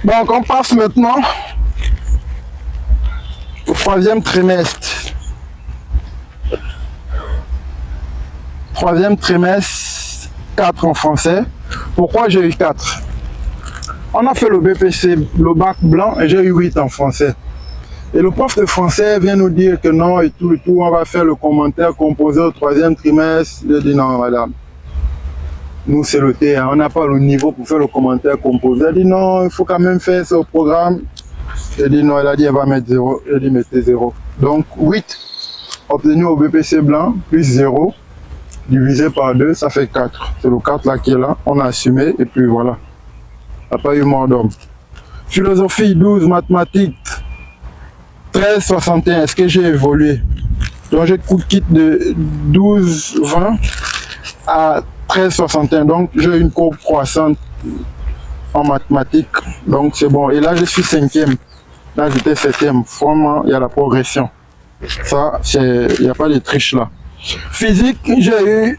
Donc on passe maintenant au troisième trimestre. Troisième trimestre, 4 en français. Pourquoi j'ai eu 4? On a fait le BPC, le bac blanc, et j'ai eu 8 en français. Et le prof de français vient nous dire que non, et tout, on va faire le commentaire composé au troisième trimestre. Je dis non, madame. Nous, c'est le T, hein. On n'a pas le niveau pour faire le commentaire composé. Elle dit non, il faut quand même faire ce programme. Je dis non, elle a dit elle va mettre 0. Je dis mettez 0. Donc 8 obtenu au BPC blanc, plus 0, divisé par 2, ça fait 4. C'est le 4 là qui est là, on a assumé, et puis voilà. Il n'y a pas eu mort d'homme. Philosophie 12, mathématiques 13,61. Est-ce que j'ai évolué? Donc j'ai quitte de 12,20 à 13,61. Donc j'ai une courbe croissante en mathématiques. Donc c'est bon. Et là je suis 5e. Là j'étais 7e. Vraiment, il y a la progression. Ça, il n'y a pas de triche là. Physique, j'ai eu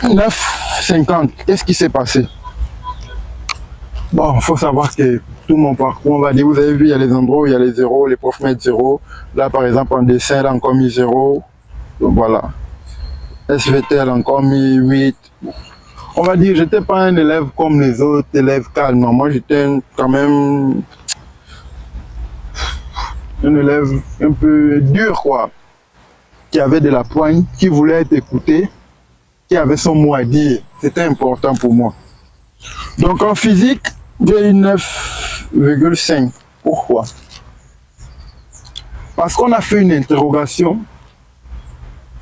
9,50. Qu'est-ce qui s'est passé? Bon, il faut savoir que tout mon parcours, on va dire, vous avez vu, il y a les endroits où il y a les zéros, les profs mettent 0. Là, par exemple, en dessin, là, encore mis 0. Donc voilà. SVT, encore mis 8. On va dire, j'étais pas un élève comme les autres élèves calmes. Non, moi, j'étais quand même un élève un peu dur, quoi. Qui avait de la poigne, qui voulait être écouté, qui avait son mot à dire. C'était important pour moi. Donc, en physique, j'ai eu 9,5. Pourquoi? Parce qu'on a fait une interrogation.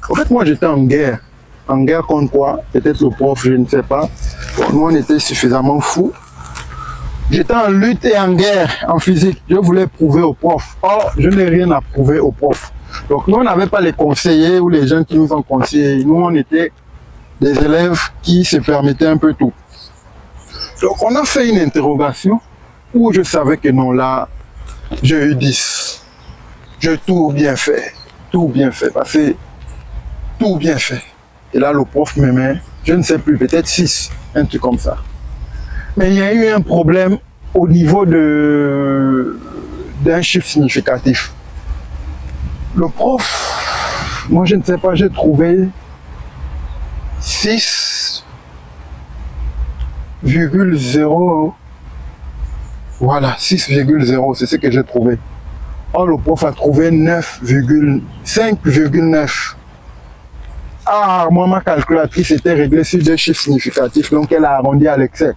En fait, moi, j'étais en guerre. En guerre contre quoi? Peut-être le prof, je ne sais pas. Bon, nous, on était suffisamment fous. J'étais en lutte et en guerre en physique. Je voulais prouver au prof. Or, je n'ai rien à prouver au prof. Donc, nous, on n'avait pas les conseillers ou les gens qui nous ont conseillés. Nous, on était des élèves qui se permettaient un peu tout. Donc, on a fait une interrogation où je savais que non, là, j'ai eu 10. J'ai tout bien fait. Tout bien fait. Parce que tout bien fait. Et là, le prof me met, je ne sais plus, peut-être 6. Un truc comme ça. Mais il y a eu un problème au niveau d'un chiffre significatif. Le prof, moi, je ne sais pas, j'ai trouvé 6,0. Voilà, 6,0, c'est ce que j'ai trouvé. Or, le prof a trouvé 5,9. Ah, moi, ma calculatrice était réglée sur des chiffres significatifs, donc elle a arrondi à l'excès.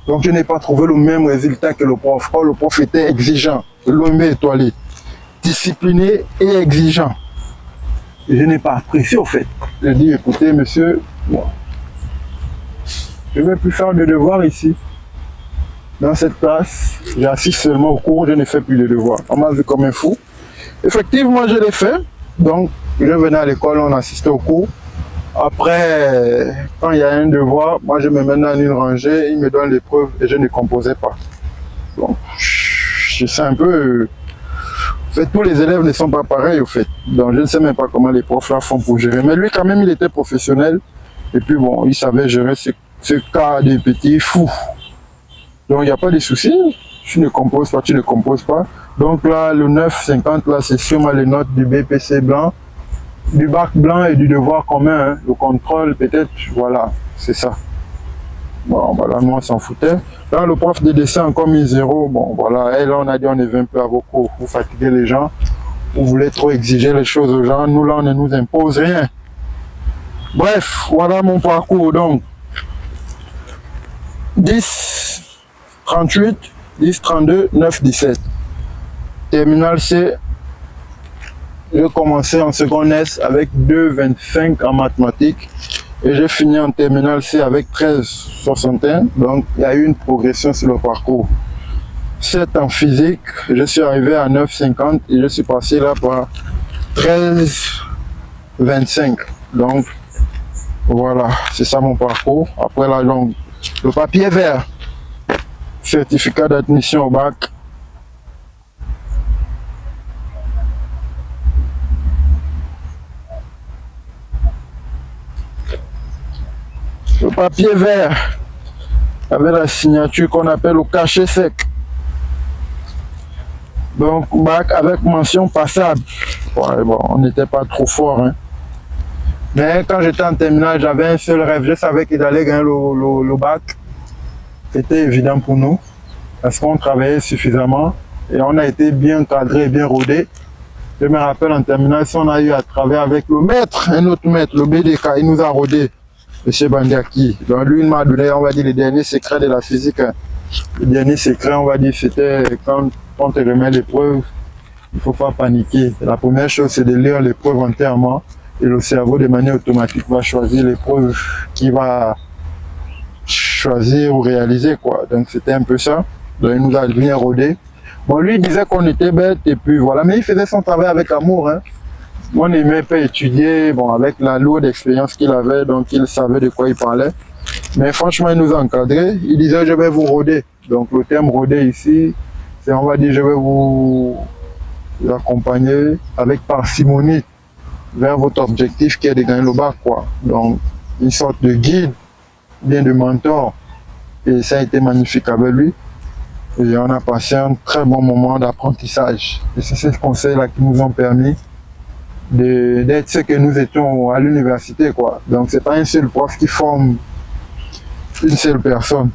Donc, je n'ai pas trouvé le même résultat que le prof. Or, le prof était exigeant, l'homme étoilé, discipliné et exigeant. Et je n'ai pas apprécié, au fait. Je dis, écoutez, monsieur, bon, je ne vais plus faire de devoirs ici. Dans cette classe, j'assiste seulement au cours, je ne fais plus de devoirs. On m'a vu comme un fou. Effectivement, je l'ai fait. Donc, je venais à l'école, on assistait au cours. Après, quand il y a un devoir, moi je me mets dans une rangée, il me donne l'épreuve et je ne composais pas. Donc, je sais un peu. En fait, tous les élèves ne sont pas pareils, au fait. Donc, je ne sais même pas comment les profs là font pour gérer. Mais lui, quand même, il était professionnel. Et puis, bon, il savait gérer ce cas de petits fous. Donc, il n'y a pas de souci. Tu ne composes pas, tu ne composes pas. Donc là, le 9,50, là, c'est sûrement les notes du BPC blanc, du bac blanc et du devoir commun. Hein. Le contrôle, peut-être, voilà, c'est ça. Bon, voilà, nous, on s'en foutait. Là, le prof de dessin a encore mis 0. Bon, voilà, et là, on a dit, on est 20 peu à vos cours. Vous fatiguez les gens. Vous voulez trop exiger les choses aux gens. Nous, là, on ne nous impose rien. Bref, voilà mon parcours. Donc, 10, 38, 10, 32, 9, 17. Terminal C, j'ai commencé en seconde S avec 2,25 en mathématiques et j'ai fini en terminal C avec 13,61. Donc, il y a eu une progression sur le parcours. 7 en physique, je suis arrivé à 9,50 et je suis passé là par 13,25. Donc, voilà, c'est ça mon parcours. Après là, donc, le papier vert, certificat d'admission au bac. Le papier vert avec la signature qu'on appelle le cachet sec. Donc, bac avec mention passable. Ouais, bon, on n'était pas trop fort, hein. Mais quand j'étais en terminale, j'avais un seul rêve. Je savais qu'il allait gagner le bac. C'était évident pour nous, parce qu'on travaillait suffisamment et on a été bien cadré, bien rodé. Je me rappelle en terminale, si on a eu à travailler avec le maître, un autre maître, le BDK, il nous a rodé, M. Bandiaki. Donc lui, il m'a donné, on va dire, les derniers secrets de la physique. Le dernier secret, on va dire, c'était quand on te remet l'épreuve, il ne faut pas paniquer. La première chose, c'est de lire l'épreuve entièrement et le cerveau, de manière automatique, va choisir l'épreuve qui va choisir ou réaliser, quoi. Donc c'était un peu ça. Donc il nous a bien rodé. Bon, lui, il disait qu'on était bête et puis voilà, mais il faisait son travail avec amour, hein. Moi, on n'aimait pas étudier, bon, avec la lourde expérience qu'il avait, donc il savait de quoi il parlait. Mais franchement, il nous a encadrés. Il disait, je vais vous roder. Donc le terme roder ici, c'est, on va dire, je vais vous accompagner avec parcimonie vers votre objectif qui est de gagner le bac, quoi. Donc, une sorte de guide, bien de mentor. Et ça a été magnifique avec lui. Et on a passé un très bon moment d'apprentissage. Et c'est ces conseils-là qui nous ont permis d'être ce que nous étions à l'université, quoi. Donc c'est pas un seul prof qui forme une seule personne.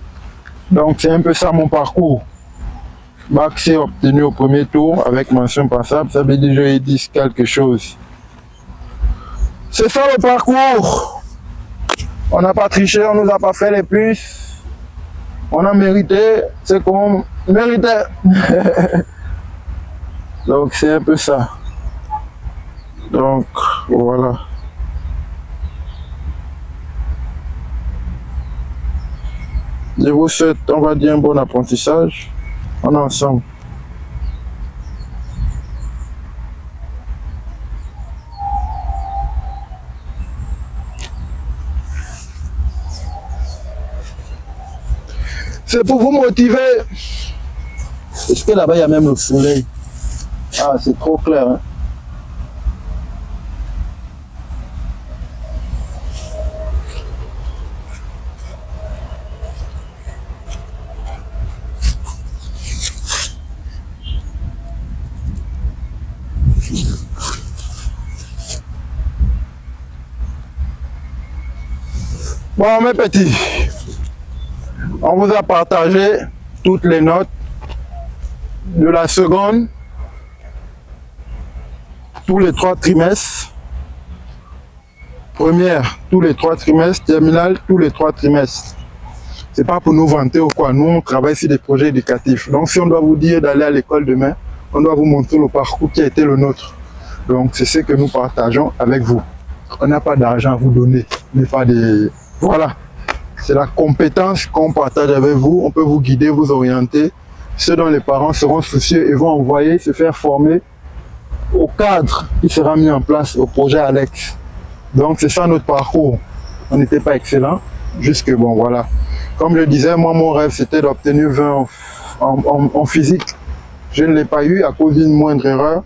Donc c'est un peu ça mon parcours. Bac C obtenu au premier tour avec mention passable, ça veut dire que j'ai dit quelque chose. C'est ça le parcours. On n'a pas triché, on nous a pas fait les plus. On a mérité ce qu'on méritait. Donc c'est un peu ça. Donc voilà. Je vous souhaite, on va dire, un bon apprentissage. On est ensemble. C'est pour vous motiver. Est-ce que là-bas, il y a même le soleil? Ah, c'est trop clair, hein? Bon, mes petits, on vous a partagé toutes les notes de la seconde, tous les 3 trimestres, première, tous les 3 trimestres, terminale, tous les 3 trimestres. C'est pas pour nous vanter ou quoi, nous on travaille sur des projets éducatifs. Donc si on doit vous dire d'aller à l'école demain, on doit vous montrer le parcours qui a été le nôtre. Donc c'est ce que nous partageons avec vous. On n'a pas d'argent à vous donner, mais pas des... Voilà, c'est la compétence qu'on partage avec vous. On peut vous guider, vous orienter. Ceux dont les parents seront soucieux et vont envoyer se faire former au cadre qui sera mis en place au projet Alex. Donc c'est ça notre parcours. On n'était pas excellent, jusque bon voilà. Comme je disais, moi mon rêve c'était d'obtenir 20 en physique. Je ne l'ai pas eu à cause d'une moindre erreur.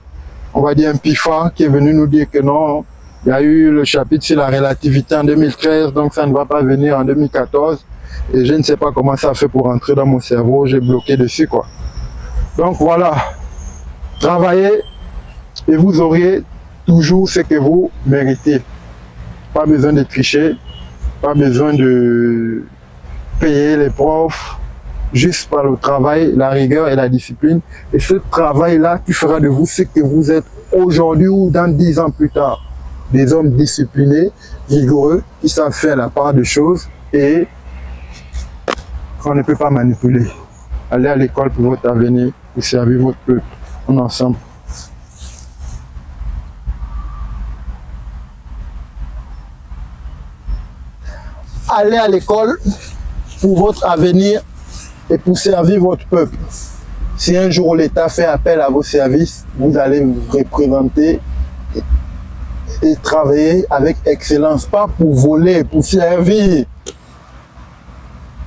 On va dire un PIFA qui est venu nous dire que non. Il y a eu le chapitre sur la relativité en 2013, donc ça ne va pas venir en 2014. Et je ne sais pas comment ça a fait pour rentrer dans mon cerveau, j'ai bloqué dessus, quoi. Donc voilà, travaillez et vous aurez toujours ce que vous méritez. Pas besoin de tricher, pas besoin de payer les profs, juste par le travail, la rigueur et la discipline. Et ce travail-là qui fera de vous ce que vous êtes aujourd'hui ou dans 10 ans plus tard. Des hommes disciplinés, rigoureux, qui savent faire la part des choses et qu'on ne peut pas manipuler. Allez à l'école pour votre avenir, pour servir votre peuple. On est ensemble. Allez à l'école pour votre avenir et pour servir votre peuple. Si un jour l'État fait appel à vos services, vous allez vous représenter et travailler avec excellence, pas pour voler, pour servir.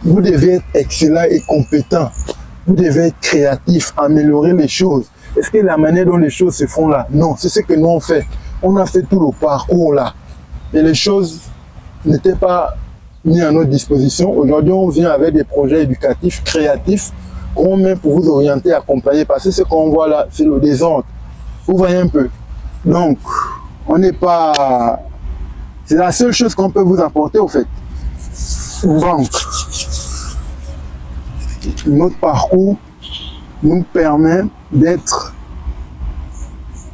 Vous devez être excellent et compétent. Vous devez être créatif, améliorer les choses. Est-ce que la manière dont les choses se font là? Non, c'est ce que nous on fait. On a fait tout le parcours là. Et les choses n'étaient pas mis à notre disposition. Aujourd'hui, on vient avec des projets éducatifs, créatifs, qu'on met pour vous orienter, accompagner, parce que ce qu'on voit là, c'est le désordre. Vous voyez un peu. Donc, on n'est pas... C'est la seule chose qu'on peut vous apporter, au fait. Donc, notre parcours nous permet d'être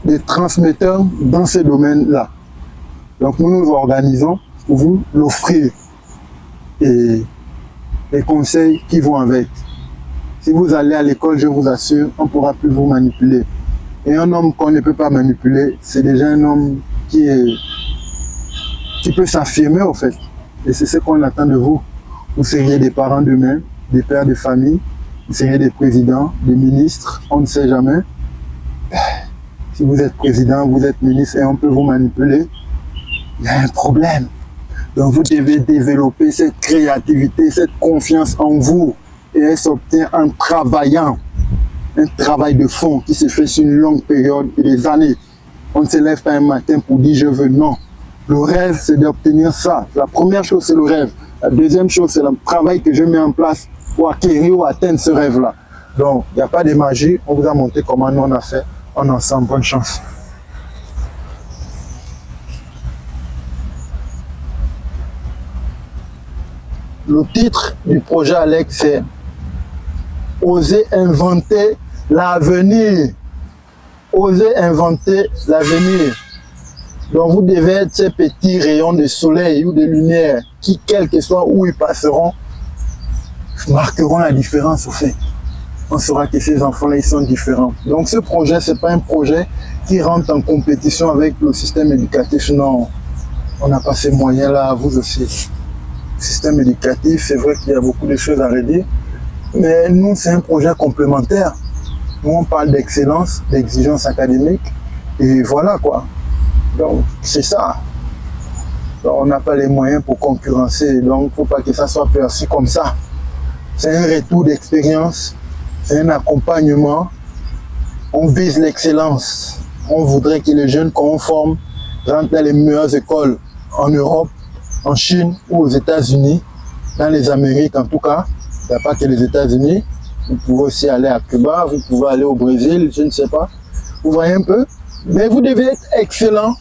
des transmetteurs dans ces domaines-là. Donc, nous nous organisons pour vous l'offrir et les conseils qui vont avec. Si vous allez à l'école, je vous assure, on ne pourra plus vous manipuler. Et un homme qu'on ne peut pas manipuler, c'est déjà un homme qui peut s'affirmer, au fait. Et c'est ce qu'on attend de vous. Vous seriez des parents demain, des pères de famille, vous seriez des présidents, des ministres, on ne sait jamais. Si vous êtes président, vous êtes ministre et on peut vous manipuler, il y a un problème. Donc vous devez développer cette créativité, cette confiance en vous. Et elle s'obtient en travaillant. Un travail de fond qui se fait sur une longue période et des années. On ne se lève pas un matin pour dire je veux, non. Le rêve, c'est d'obtenir ça. La première chose, c'est le rêve. La deuxième chose, c'est le travail que je mets en place pour acquérir ou atteindre ce rêve-là. Donc, il n'y a pas de magie. On vous a montré comment nous on a fait. On est ensemble. Bonne chance. Le titre du projet Alex, c'est « Oser inventer l'avenir ». Oser inventer l'avenir. Donc vous devez être ces petits rayons de soleil ou de lumière qui, quel que soit où ils passeront, marqueront la différence au fait. On saura que ces enfants-là, ils sont différents. Donc ce projet, ce n'est pas un projet qui rentre en compétition avec le système éducatif. Non, on n'a pas ces moyens-là, vous aussi. Le système éducatif, c'est vrai qu'il y a beaucoup de choses à redire, mais nous, c'est un projet complémentaire. Nous, on parle d'excellence, d'exigence académique, et voilà quoi. Donc, c'est ça. Donc, on n'a pas les moyens pour concurrencer, donc il ne faut pas que ça soit perçu comme ça. C'est un retour d'expérience, c'est un accompagnement. On vise l'excellence. On voudrait que les jeunes qu'on forme rentrent dans les meilleures écoles en Europe, en Chine ou aux États-Unis, dans les Amériques en tout cas. Il n'y a pas que les États-Unis. Vous pouvez aussi aller à Cuba, vous pouvez aller au Brésil, je ne sais pas. Vous voyez un peu? Mais vous devez être excellent.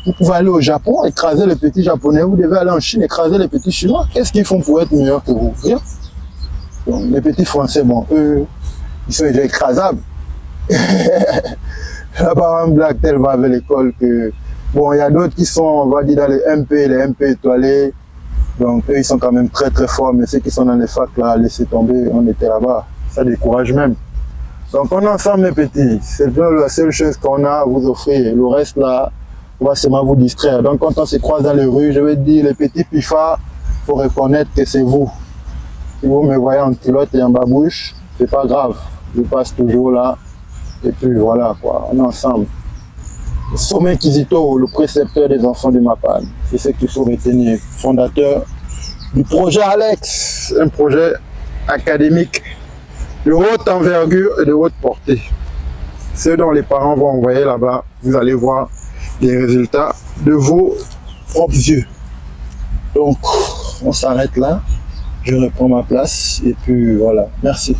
Vous pouvez aller au Japon, écraser les petits Japonais. Vous devez aller en Chine, écraser les petits Chinois. Qu'est-ce qu'ils font pour être meilleurs que vous? Rien. Donc, les petits Français, bon, eux, ils sont déjà écrasables. Là-bas, un black tel va avec l'école que... Bon, il y a d'autres qui sont, on va dire, dans les MP étoilés. Donc, eux, ils sont quand même très, très forts. Mais ceux qui sont dans les facs, là, laissez tomber, on était là-bas. Ça décourage même. Donc, on est ensemble, mes petits. C'est la seule chose qu'on a à vous offrir. Le reste, là, on va seulement vous distraire. Donc, quand on se croise dans les rues, je vais dire, les petits pifards, il faut reconnaître que c'est vous. Si vous me voyez en culotte et en babouche, c'est pas grave. Je passe toujours là. Et puis, voilà, quoi. On est ensemble. Sommet Kizito, le précepteur des enfants de Mapane. C'est ce qu'il faut retenir. Fondateur du projet Alex. Un projet académique de haute envergure et de haute portée. Ceux dont les parents vont envoyer là-bas, vous allez voir des résultats de vos propres yeux. Donc, on s'arrête là. Je reprends ma place et puis voilà. Merci.